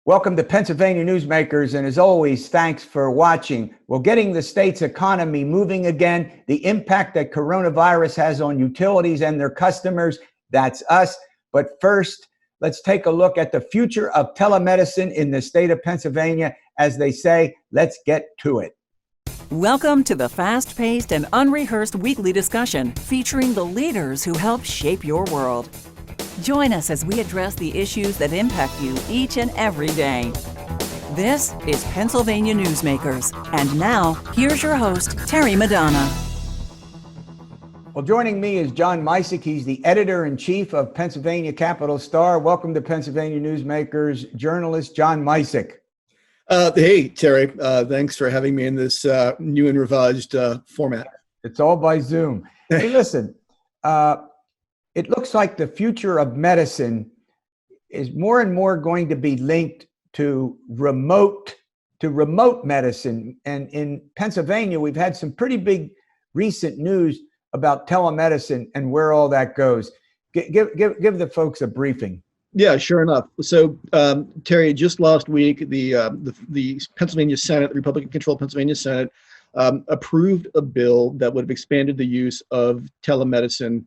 Welcome to Pennsylvania Newsmakers, and as always, thanks for watching. Well, getting the state's economy moving again, the impact that coronavirus has on utilities and their customers, that's us. But first, let's take a look at the future of telemedicine in the state of Pennsylvania. As they say, let's get to it. Welcome to the fast-paced and unrehearsed weekly discussion featuring the leaders who help shape your world. Join us as we address the issues that impact you each and every day. This is Pennsylvania Newsmakers. And now, here's your host, Terry Madonna. Well, joining me is John Micek. He's the editor-in-chief of Pennsylvania Capital Star. Welcome to Pennsylvania Newsmakers, journalist John Micek. Hey, Terry. Thanks for having me in this new and revised format. It's all by Zoom. Hey, listen. It looks like the future of medicine is more and more going to be linked to remote medicine. And in Pennsylvania, we've had some pretty big recent news about telemedicine and where all that goes. Give the folks a briefing. Yeah, sure enough. So, Terry, just last week, the Pennsylvania Senate, the Republican-controlled Pennsylvania Senate, approved a bill that would have expanded the use of telemedicine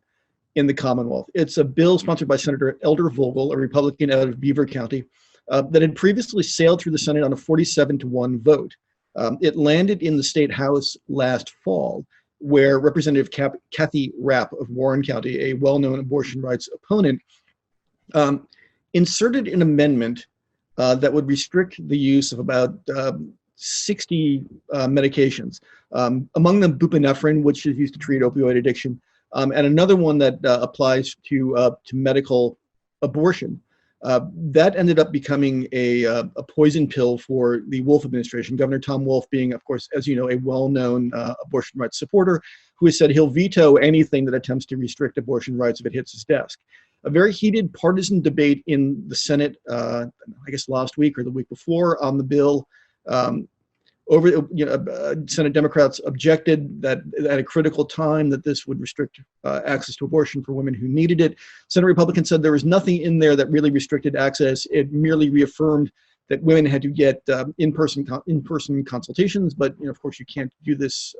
in the Commonwealth. It's a bill sponsored by Senator Elder Vogel, a Republican out of Beaver County, that had previously sailed through the Senate on a 47-1 vote. It landed in the State House last fall, where Representative Kathy Rapp of Warren County, a well-known abortion rights opponent, inserted an amendment that would restrict the use of about 60 medications, among them buprenorphine, which is used to treat opioid addiction, and another one that applies to medical abortion. That ended up becoming a poison pill for the Wolf administration. Governor Tom Wolf being, of course, as you know, a well-known abortion rights supporter who has said he'll veto anything that attempts to restrict abortion rights if it hits his desk. A very heated partisan debate in the Senate, I guess last week or the week before, on the bill. Senate Democrats objected that at a critical time that this would restrict access to abortion for women who needed it. Senate Republicans said there was nothing in there that really restricted access. It merely reaffirmed that women had to get in-person consultations, but of course you can't do this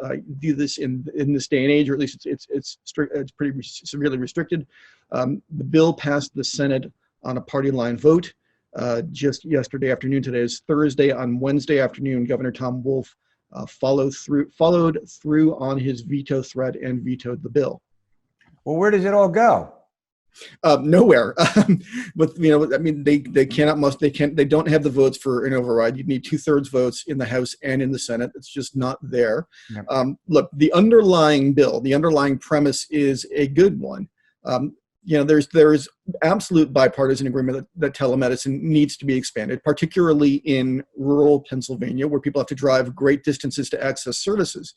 in this day and age, or at least it's pretty severely restricted. The bill passed the Senate on a party line vote. Just yesterday afternoon. Today is Thursday. On Wednesday afternoon, Governor Tom Wolf followed through on his veto threat and vetoed the bill. Well, where does it all go? Nowhere. But they don't have the votes for an override. You need 2/3 votes in the House and in the Senate. It's just not there. Yep. Look, the underlying premise is a good one. There's absolute bipartisan agreement that telemedicine needs to be expanded, particularly in rural Pennsylvania, where people have to drive great distances to access services.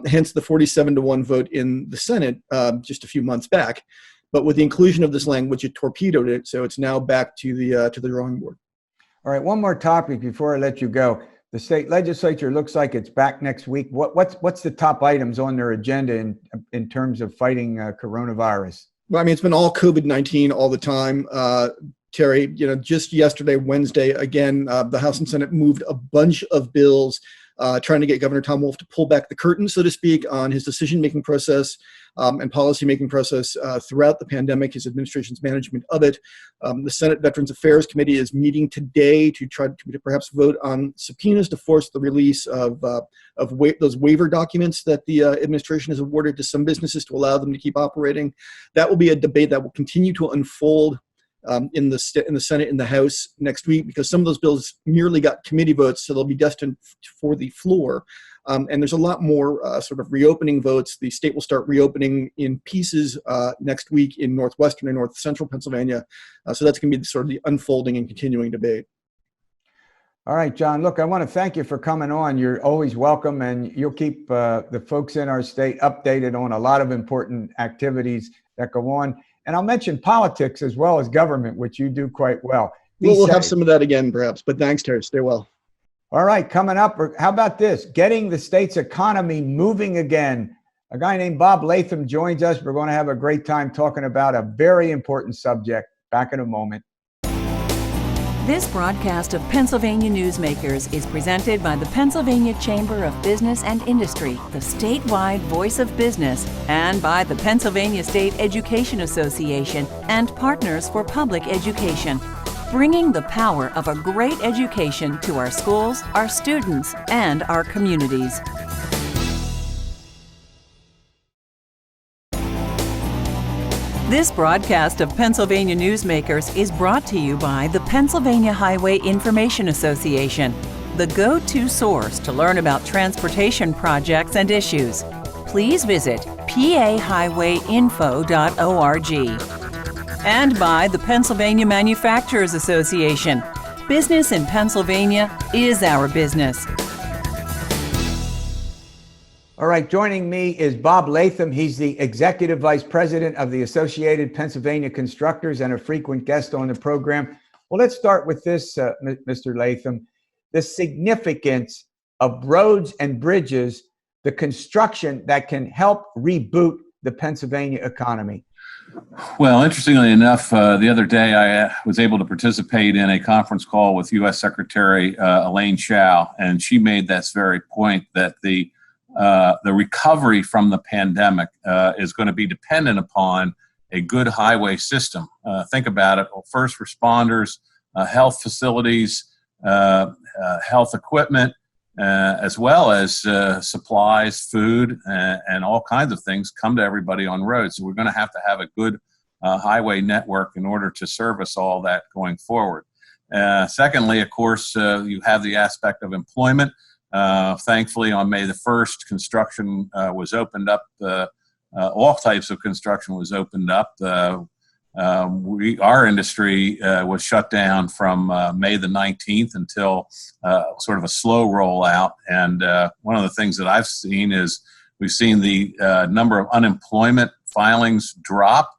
Hence the 47-1 vote in the Senate just a few months back. But with the inclusion of this language, it torpedoed it, so it's now back to the drawing board. All right, one more topic before I let you go. The state legislature looks like it's back next week. What's the top items on their agenda in terms of fighting coronavirus? Well, it's been all COVID-19 all the time. Terry, just yesterday, Wednesday, again, the House and Senate moved a bunch of bills trying to get Governor Tom Wolf to pull back the curtain, so to speak, on his decision-making process and policy-making process throughout the pandemic, his administration's management of it. The Senate Veterans Affairs Committee is meeting today to try to perhaps vote on subpoenas to force the release of those waiver documents that the administration has awarded to some businesses to allow them to keep operating. That will be a debate that will continue to unfold in the Senate and the House next week, because some of those bills merely got committee votes, so they'll be destined for the floor. And there's a lot more sort of reopening votes. The state will start reopening in pieces next week in northwestern and north central Pennsylvania. So that's going to be sort of the unfolding and continuing debate. All right, John, look, I want to thank you for coming on. You're always welcome, and you'll keep the folks in our state updated on a lot of important activities that go on. And I'll mention politics as well as government, which you do quite well. We'll have some of that again, perhaps. But thanks, Terry. Stay well. All right, coming up, how about this? Getting the state's economy moving again. A guy named Bob Latham joins us. We're going to have a great time talking about a very important subject. Back in a moment. This broadcast of Pennsylvania Newsmakers is presented by the Pennsylvania Chamber of Business and Industry, the statewide voice of business, and by the Pennsylvania State Education Association and Partners for Public Education, bringing the power of a great education to our schools, our students, and our communities. This broadcast of Pennsylvania Newsmakers is brought to you by the Pennsylvania Highway Information Association, the go-to source to learn about transportation projects and issues. Please visit pahighwayinfo.org. And by the Pennsylvania Manufacturers Association. Business in Pennsylvania is our business. All right, joining me is Bob Latham. He's the Executive Vice President of the Associated Pennsylvania Constructors and a frequent guest on the program. Well, let's start with this, Mr. Latham. The significance of roads and bridges, the construction that can help reboot the Pennsylvania economy. Well, interestingly enough, the other day I was able to participate in a conference call with U.S. Secretary Elaine Chao, and she made this very point that the recovery from the pandemic is going to be dependent upon a good highway system. Think about it. First responders, health facilities, health equipment, as well as supplies, food, and all kinds of things come to everybody on roads. So we're going to have a good highway network in order to service all that going forward. Secondly, of course, you have the aspect of employment. Thankfully, on May the 1st, construction was opened up. All types of construction was opened up. Our industry was shut down from May the 19th until sort of a slow rollout. And one of the things that I've seen is we've seen the number of unemployment filings drop.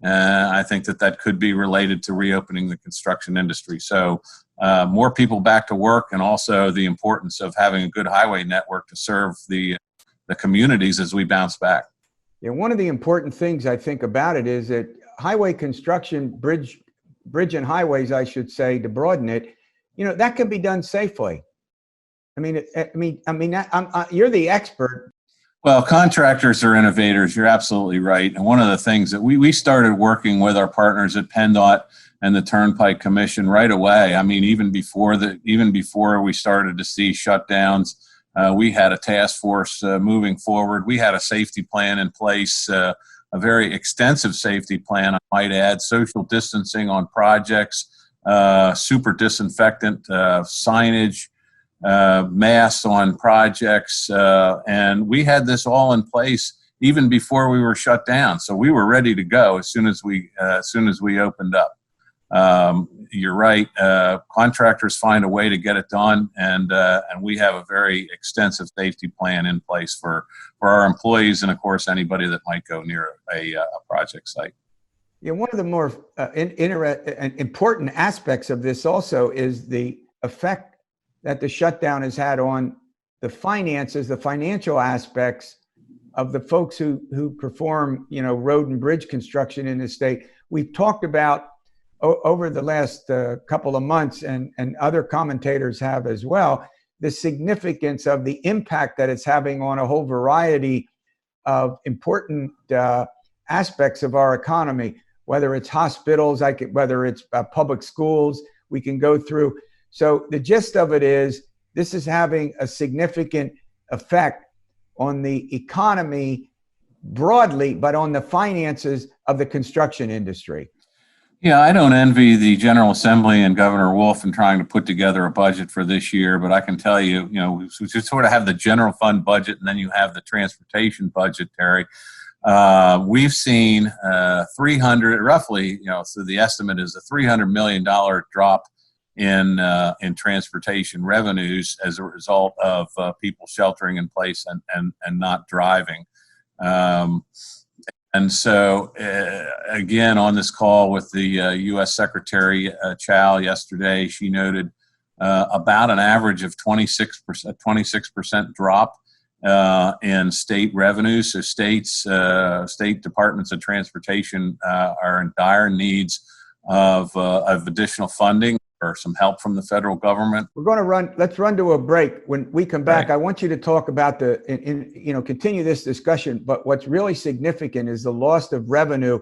I think that could be related to reopening the construction industry. So more people back to work, and also the importance of having a good highway network to serve the communities as we bounce back. Yeah, one of the important things I think about it is that highway construction, bridge and highways, I should say, to broaden it, that can be done safely. You're the expert. Well, contractors are innovators. You're absolutely right. And one of the things that we started working with our partners at PennDOT and the Turnpike Commission right away. I mean, even before we started to see shutdowns, we had a task force moving forward. We had a safety plan in place, a very extensive safety plan, I might add, social distancing on projects, super disinfectant, signage, masks on projects, and we had this all in place even before we were shut down. So we were ready to go as soon as we opened up. You're right. Contractors find a way to get it done, and we have a very extensive safety plan in place for our employees, and of course anybody that might go near a project site. Yeah, one of the more important aspects of this also is the effect that the shutdown has had on the finances, the financial aspects of the folks who perform, road and bridge construction in the state. We've talked about over the last couple of months, and other commentators have as well, the significance of the impact that it's having on a whole variety of important aspects of our economy, whether it's hospitals, whether it's public schools, we can go through. So the gist of it is, this is having a significant effect on the economy broadly, but on the finances of the construction industry. Yeah, I don't envy the General Assembly and Governor Wolf in trying to put together a budget for this year, but I can tell you, we just sort of have the general fund budget, and then you have the transportation budget, Terry. We've seen roughly, so the estimate is a $300 million drop in transportation revenues as a result of people sheltering in place and not driving. And so, again, on this call with the U.S. Secretary Chao yesterday, she noted about an average of 26% drop in state revenues. So state departments of transportation are in dire needs of additional funding. or some help from the federal government. We're going to let's run to a break. When we come back, Right. I want you to talk about continue this discussion, but what's really significant is the loss of revenue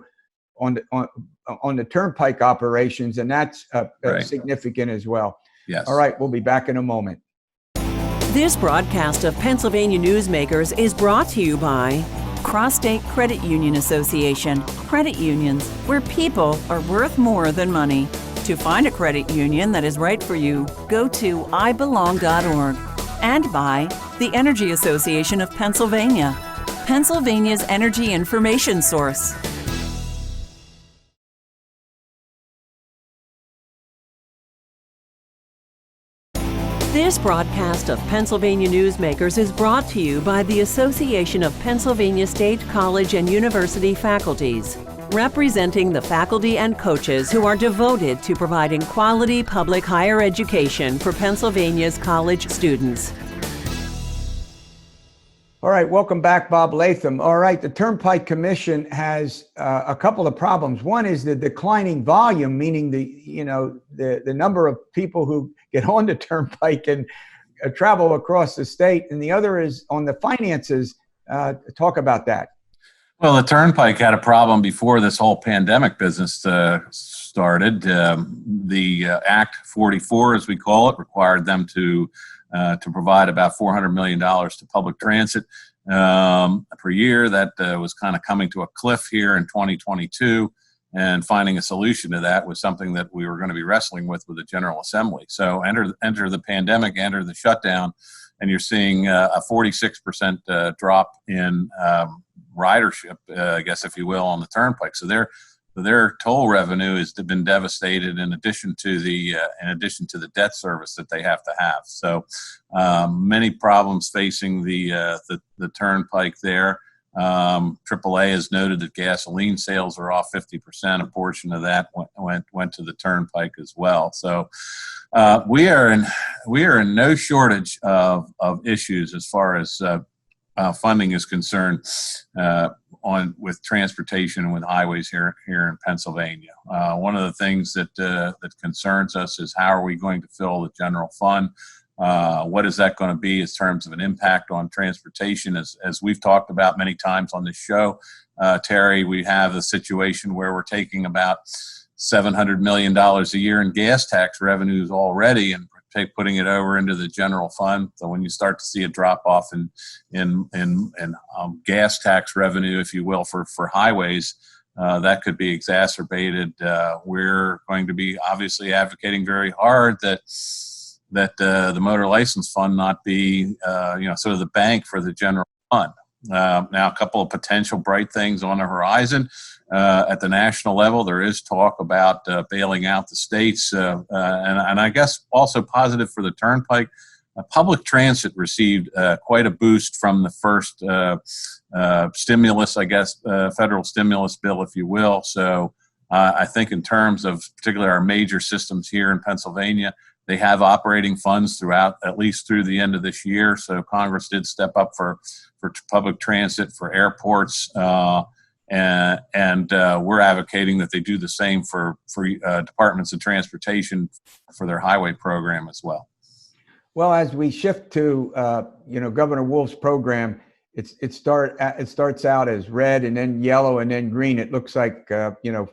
on the Turnpike operations, and that's Right. significant as well. Yes. All right, we'll be back in a moment. This broadcast of Pennsylvania Newsmakers is brought to you by Cross-State Credit Union Association. Credit unions, where people are worth more than money. To find a credit union that is right for you, go to ibelong.org. And by the Energy Association of Pennsylvania, Pennsylvania's energy information source. This broadcast of Pennsylvania Newsmakers is brought to you by the Association of Pennsylvania State College and University Faculties, representing the faculty and coaches who are devoted to providing quality public higher education for Pennsylvania's college students. All right, welcome back, Bob Latham. All right, the Turnpike Commission has a couple of problems. One is the declining volume, meaning the number of people who get on the Turnpike and travel across the state, and the other is on the finances. Talk about that. Well, the Turnpike had a problem before this whole pandemic business started. The Act 44, as we call it, required them to provide about $400 million to public transit per year. That was kind of coming to a cliff here in 2022, and finding a solution to that was something that we were going to be wrestling with the General Assembly. So enter the pandemic, enter the shutdown, and you're seeing a 46% drop in ridership, I guess, if you will, on the Turnpike. So their toll revenue has been devastated, in addition to the debt service that they have to have. So many problems facing the Turnpike there. AAA has noted that gasoline sales are off 50%. A portion of that went to the Turnpike as well. So we are in no shortage of issues as far as funding is concerned with transportation and with highways here in Pennsylvania. One of the things that concerns us is, how are we going to fill the general fund? What is that going to be in terms of an impact on transportation? As we've talked about many times on this show, Terry, we have a situation where we're taking about $700 million a year in gas tax revenues already, and putting it over into the general fund. So when you start to see a drop off in gas tax revenue, if you will, for highways, that could be exacerbated. We're going to be obviously advocating very hard that the motor license fund not be sort of the bank for the general fund. Now, a couple of potential bright things on the horizon. At the national level, there is talk about bailing out the states, and I guess also positive for the Turnpike. Public transit received quite a boost from the first stimulus, I guess, federal stimulus bill, if you will. So I think in terms of particularly our major systems here in Pennsylvania, they have operating funds throughout, at least through the end of this year. So Congress did step up for public transit, for airports, and we're advocating that they do the same for departments of transportation for their highway program as well. Well, as we shift to Governor Wolf's program, it starts out as red and then yellow and then green. It looks like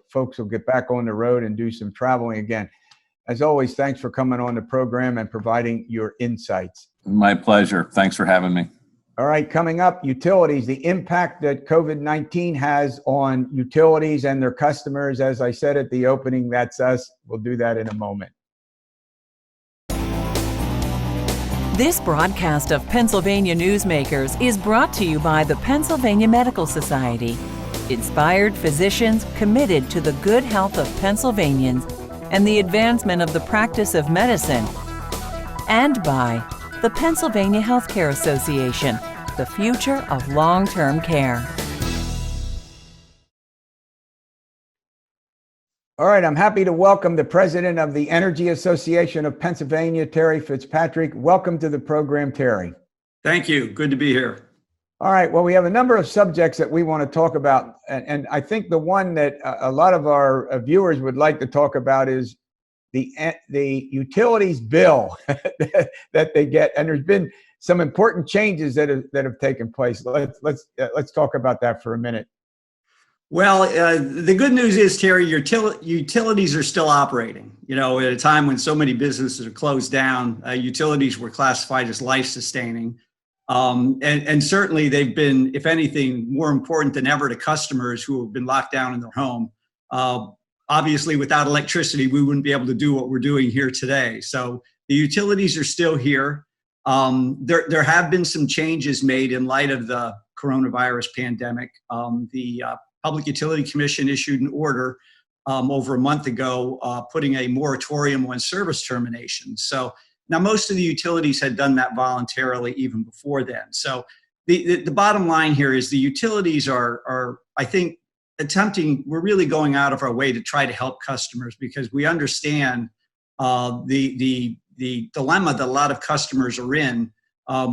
folks will get back on the road and do some traveling again. As always, thanks for coming on the program and providing your insights. My pleasure. Thanks for having me. All right, coming up, utilities, the impact that COVID-19 has on utilities and their customers. As I said at the opening, that's us. We'll do that in a moment. This broadcast of Pennsylvania Newsmakers is brought to you by the Pennsylvania Medical Society. Inspired physicians committed to the good health of Pennsylvanians and the advancement of the practice of medicine. And by the Pennsylvania Healthcare Association, the future of long-term care. All right, I'm happy to welcome the president of the Energy Association of Pennsylvania, Terry Fitzpatrick. Welcome to the program, Terry. Thank you. Good to be here. All right, well, we have a number of subjects that we want to talk about. And I think the one that a lot of our viewers would like to talk about is the utilities bill that they get, and there's been some important changes that have taken place. Let's talk about that for a minute. Well, the good news is, Terry, your utilities are still operating. You know, at a time when so many businesses are closed down, utilities were classified as life-sustaining. And certainly they've been, if anything, more important than ever to customers who have been locked down in their home. Obviously, without electricity, we wouldn't be able to do what we're doing here today. So the utilities are still here. There have been some changes made in light of the coronavirus pandemic. The Public Utility Commission issued an order over a month ago putting a moratorium on service termination. So now most of the utilities had done that voluntarily even before then. So the bottom line here is the utilities are I think, we're really going out of our way to try to help customers, because we understand the dilemma that a lot of customers are in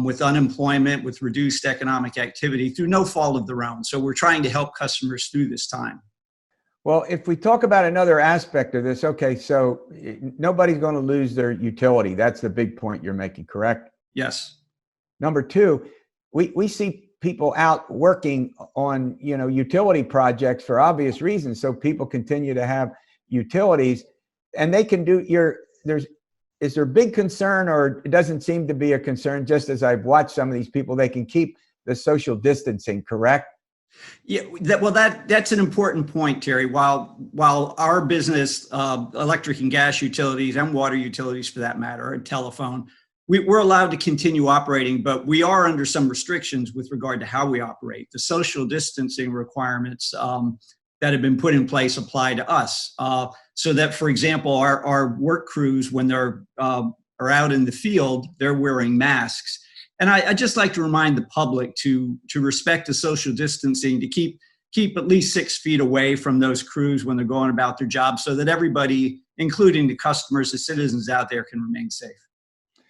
with unemployment, with reduced economic activity through no fault of their own. So we're trying to help customers through this time. Well, if we talk about another aspect of this, okay, so nobody's going to lose their utility. That's the big point you're making, correct? Yes. Number two, we see people out working on, utility projects for obvious reasons. So people continue to have utilities, and they can do is there a big concern, or it doesn't seem to be a concern? Just as I've watched some of these people, they can keep the social distancing, correct? Yeah, that's an important point, Terry. While our business, electric and gas utilities and water utilities for that matter, and telephone, we're allowed to continue operating, but we are under some restrictions with regard to how we operate. The social distancing requirements that have been put in place apply to us. So that, for example, our work crews, when they're are out in the field, they're wearing masks. And I just like to remind the public to respect the social distancing, to keep at least 6 feet away from those crews when they're going about their job, so that everybody, including the customers, the citizens out there, can remain safe.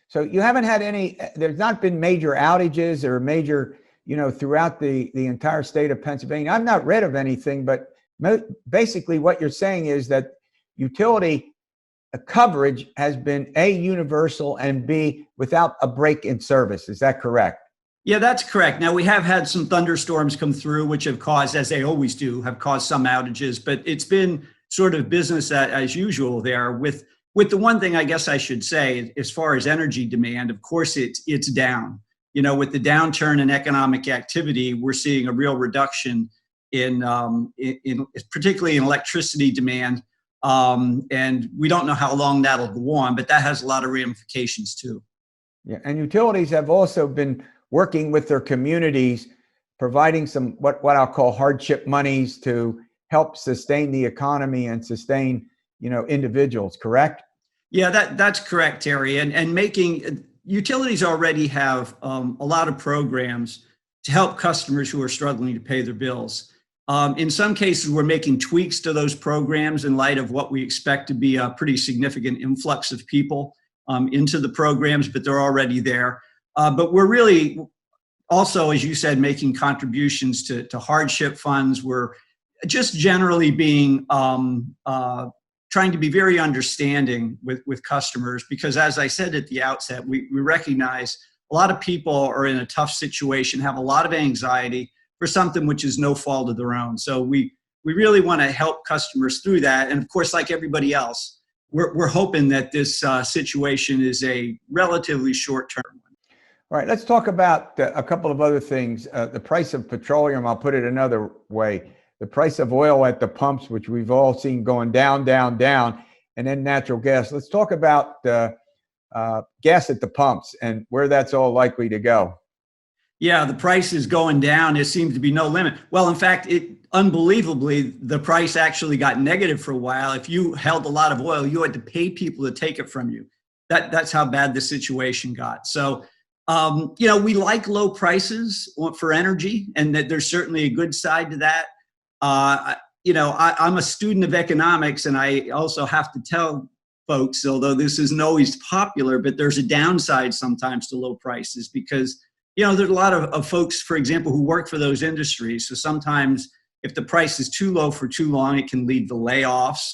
So you haven't had there's not been major outages or major, throughout the entire state of Pennsylvania. I've not read of anything, but basically what you're saying is that utility coverage has been A, universal, and B, without a break in service. Is that correct? Yeah, that's correct. Now, we have had some thunderstorms come through, which have caused, as they always do, have caused some outages, but it's been sort of business as usual there. With the one thing I guess I should say, as far as energy demand, of course, it's down. With the downturn in economic activity, we're seeing a real reduction in particularly in electricity demand. And we don't know how long that'll go on, but that has a lot of ramifications too. Yeah, and utilities have also been working with their communities, providing some what I'll call hardship monies to help sustain the economy and sustain, individuals, correct? Yeah, that's correct, Terry. And making utilities already have a lot of programs to help customers who are struggling to pay their bills. In some cases, we're making tweaks to those programs in light of what we expect to be a pretty significant influx of people into the programs, but they're already there. But we're really also, as you said, making contributions to hardship funds. We're just generally being trying to be very understanding with customers, because as I said at the outset, we recognize a lot of people are in a tough situation, have a lot of anxiety for something which is no fault of their own. So we really want to help customers through that. And of course, like everybody else, we're hoping that this situation is a relatively short-term one. All right, let's talk about a couple of other things. The price of petroleum, I'll put it another way. The price of oil at the pumps, which we've all seen going down, down, down, and then natural gas. Let's talk about gas at the pumps and where that's all likely to go. Yeah, the price is going down. There seems to be no limit. Well, in fact, unbelievably, the price actually got negative for a while. If you held a lot of oil, you had to pay people to take it from you. That's how bad the situation got. So, we like low prices for energy, and that there's certainly a good side to that. I'm a student of economics, and I also have to tell folks, although this isn't always popular, but there's a downside sometimes to low prices, because there's a lot of folks, for example, who work for those industries. So sometimes if the price is too low for too long, it can lead to layoffs.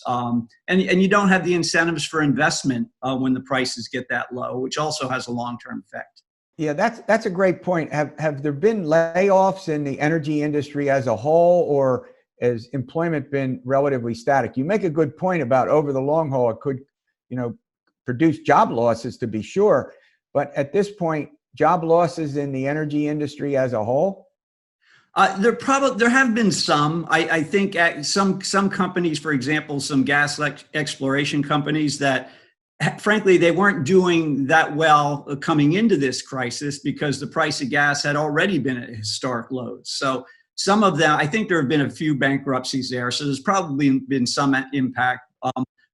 And you don't have the incentives for investment when the prices get that low, which also has a long-term effect. Yeah, that's a great point. Have there been layoffs in the energy industry as a whole, or has employment been relatively static? You make a good point about over the long haul, it could, produce job losses to be sure. But at this point, job losses in the energy industry as a whole? There have been some. I think some companies, for example, some gas exploration companies that, frankly, they weren't doing that well coming into this crisis because the price of gas had already been at historic lows. So some of them, I think there have been a few bankruptcies there. So there's probably been some impact.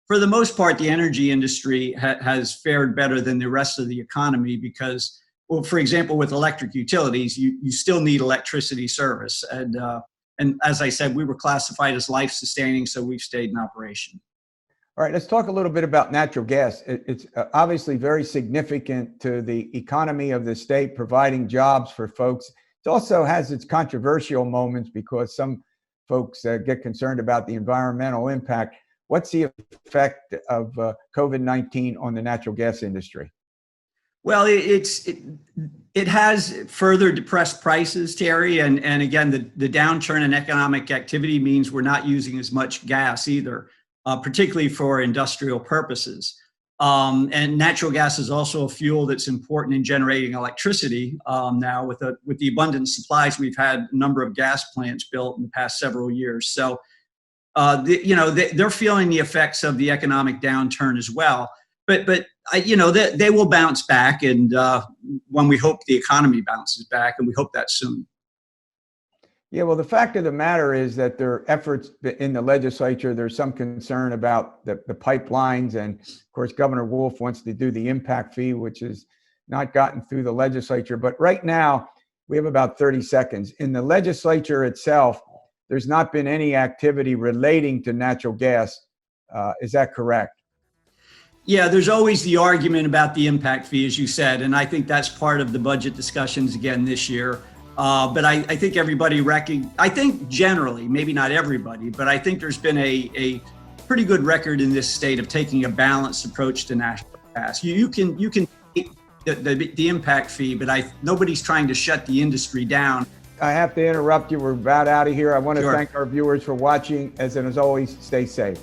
For the most part, the energy industry has fared better than the rest of the economy because, well, for example, with electric utilities, you still need electricity service. And as I said, we were classified as life-sustaining, so we've stayed in operation. All right, let's talk a little bit about natural gas. It's obviously very significant to the economy of the state, providing jobs for folks. It also has its controversial moments because some folks get concerned about the environmental impact. What's the effect of COVID-19 on the natural gas industry? Well, it has further depressed prices, Terry, and again, the downturn in economic activity means we're not using as much gas either, particularly for industrial purposes. And natural gas is also a fuel that's important in generating electricity. Now, with the abundant supplies, we've had a number of gas plants built in the past several years. So, they're feeling the effects of the economic downturn as well. But they will bounce back, and when we hope the economy bounces back, and we hope that soon. Yeah, well, the fact of the matter is that there are efforts in the legislature. There's some concern about the pipelines, and of course, Governor Wolf wants to do the impact fee, which has not gotten through the legislature. But right now, we have about 30 seconds. In the legislature itself, there's not been any activity relating to natural gas. Is that correct? Yeah, there's always the argument about the impact fee, as you said, and I think that's part of the budget discussions again this year. But I think everybody I think generally, maybe not everybody, but I think there's been a pretty good record in this state of taking a balanced approach to natural gas. You can take the impact fee, but nobody's trying to shut the industry down. I have to interrupt you. We're about out of here. I want to Sure. thank our viewers for watching, and as always, stay safe.